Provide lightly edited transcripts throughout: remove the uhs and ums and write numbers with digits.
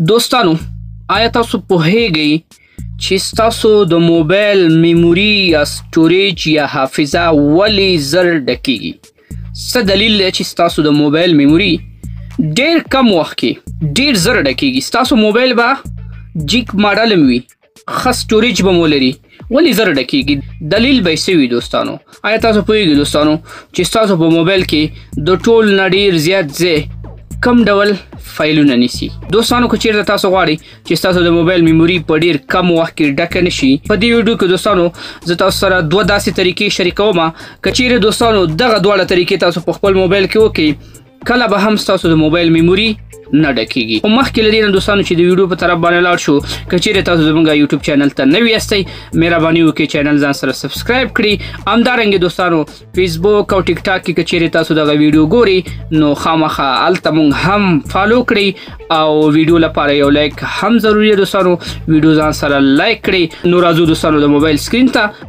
دوستانو آیا تاسو پوهیږئ چې تاسو د موبایل میموري یا سټوریج یا حافظه ولې زر ډکیږي؟ څه دلیل دی چې تاسو د موبایل میموري ډیر کم وخت کې ډیر زر ډکیږي؟ تاسو موبایل به جیک ماډل هم وي، ښه سټوریج به مو لري، ولې زر ډکیږي؟ دلیل به څه وي دوستانو؟ آیا تاسو پوهیږئ دوستانو چې تاسو په موبایل کې د ټول نه ډیر زیات ځای کم ډول فایلونه نیسي؟ دوستانو که چیرته تاسو غواړئ چې تاسو د موبایل میموري په ډیر کم وخت کې ډکه نشي، په دې ویډیو کې دوستانو زه تاسو سره دوه داسې طریقې شریکوم. که چیرې دوستانو دغه دواړه طریقې تاسو په خپل موبایل کې وکړئ، کله به هم تاسو د موبایل میموري نه ډکیږي. خو مخکې له دې نه دوستانو چې د ویډیو په طرف باندې لاړ شو، که چیرې تاسو زموږ یوټیوب چینل ته نوي یاستئ، مهرباني وکړئ چینل ځان سره سبسکرایب کړئ. همدارنګې دوستانو فیسبوک او ټیک ټاک کې که چیرې تاسو دغه ویډیو ګورئ نو خامخا هلته موږ هم فالو کړئ او ویډیو لپاره یو لایک هم ضروري دی دوستانو. ویډیو ځان سره لایک کړئ. نو راځو دوستانو د موبایل سکرین ته.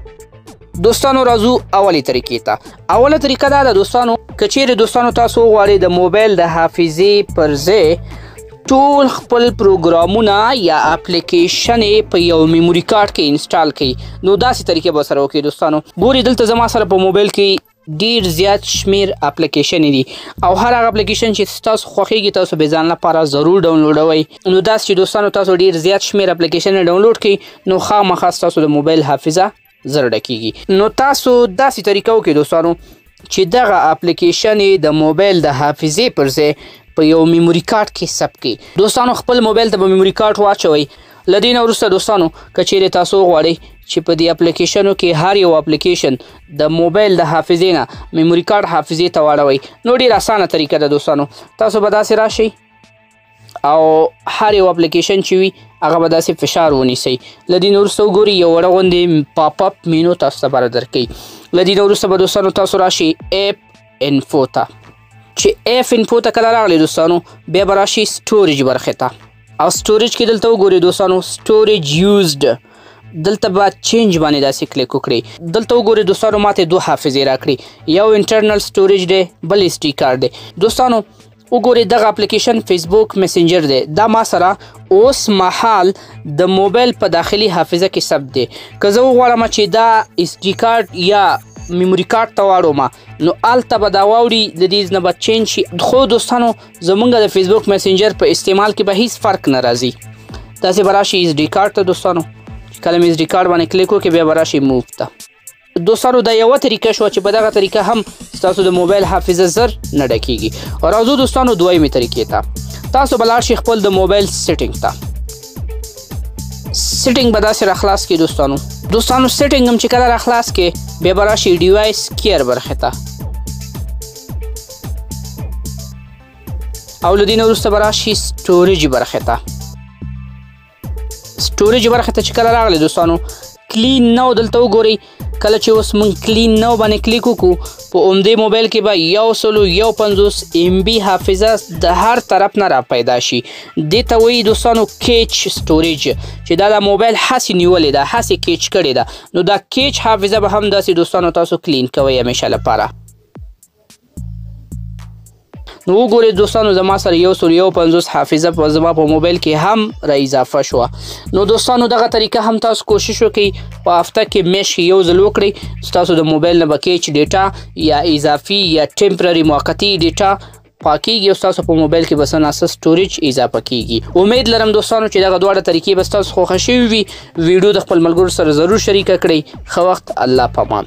دوستانو راځو اولې طریقې ته. اوله طریقه دا ده دوستانو، که چیرې دوستانو تاسو غواړئ د موبایل د حافظې پر ځای ټول خپل پروګرامونه یا اپلیکیشنې په یو میموري کارت کې انسټال کړئ، نو داسې طریقې به سره وکړئ. دوستانو ګورئ دلته زما سره په موبایل کې ډیر زیات شمیر اپلیکیشنې دي او هر هغه اپلیکیشن چې تاسو خوښیږي تاسو به ځان لپاره ضرور ډاونلوډوئ. نو داسې چې دوستانو تاسو ډیر زیات شمیر اپلیکیشن ډاونلوډ کړئ نو خامخا تاسو د موبایل حافظه زر ډکیږي. نو تاسو داسې طریقه وکړئ دوستانو چې دغه اپلیکیشن د موبایل د حافظې پر ځای په یو میموري کارت کې ثبت کړئ. دوستانو خپل موبایل ته به میموري کارت واچوئ. له دې نه وروسته دوستانو که چیرې تاسو غواړئ چې په دې اپلیکیشنو کې هر یو اپلیکیشن د موبایل د حافظې نه میموري کارت حافظې ته واړوئ، نو ډېر اسانه طریقه ده دوستانو. تاسو به داسې راشئ او هر یو اپلیکیشن چې وي هغه به داسې فشار ونیسئ. له دې نه وروسته وګورئ یو وړه غوندې پاپ اپ مینو تاسو ته به درکوي. له دې نه وروسته به دوستانو تاسو راشئ ایپ انفو ته. چې ایپ انفو ته کله راغلی دوستانو بیا به راشئ سټوریج برخې ته او سټوریج کې دلته وګورئ دوستانو سټوریج یوزډ، دلته به چینج باندې داسې کلیک وکړئ. دلته وګورئ دوستانو ماته دوه حافظې راکړي، یو انټرنل سټوریج دی بل ایس ډي کارت دی. دوستانو وګورئ دغه اپلیکیشن فیسبوک میسنجر دی، دا ما سره اوس مهال د موبایل په داخلي حافظه کې ثبت دی. که زه وغواړم چې دا ایس ډي کارت یا میموري کارت ته واړوم نو هلته به دا واوړي، د دې نه به چینج شي. خو دوستانو زموږ د فیسبوک میسنجر په استعمال کې به هیڅ فرق نه راځي. داسې به راشي ایس ډي کارت ته. دوستانو کله مې ایس ډي کارت باندې کلیک وکړئ بیا به راشي موو ته. دوستانو دا یوه طریقه شوه چې په دغه طریقه هم ستاسو د موبایل حافظه زر نه ډکیږي. راځو دوستانو دویمې طریقې ته. تاسو به لاړ شئ خپل د موبایل سیټینګ ته. سیټینګ به داسې راخلاص کړئ دوستانو. سیټینګ هم چې کله راخلاص کړئ بیا به راشئ ډیوایس کیر برخې ته او له دې نه وروسته به راشئ سټوریج برخې ته. سټوریج برخې ته چې کله راغلی دوستانو کلین نو دلته وګورئ. کله چې اوس موږ کلین نو باندې کلیک وکړو په عمدې موبایل کې به 150 MB حافظه د هر طرف نه را پیدا شي. دې ته وایي دوستانو کیچ سټوریج، چې دا د موبایل هسې نیولې ده، هسې کیچ کړې ده. نو دا کیچ حافظه به هم داسې دوستانو تاسو کلین کوئ همیشه لپاره. نو وګورئ دوستانو زما سره 150 حافظه زما په موبایل کې هم را اضافه شوه. نو دوستانو دغه طریقه هم تاسو کوشش وکړئ په هفته کې میاشت کې یو ځل وکړئ، ستاسو د موبایل نه به کیچ ډیټا یا اضافي یا ټمپرري موقتي ډیټا پاکیږي او ستاسو په موبایل کې به څه ناڅه سټوریج اضافه کیږي. امید لرم دوستانو چې دغه دواړه طریقې به ستاسو خوښه شوي وي. ویډیو د خپل ملګرو سره ضرور شریکه کړئ. ښه وخت، الله پامان.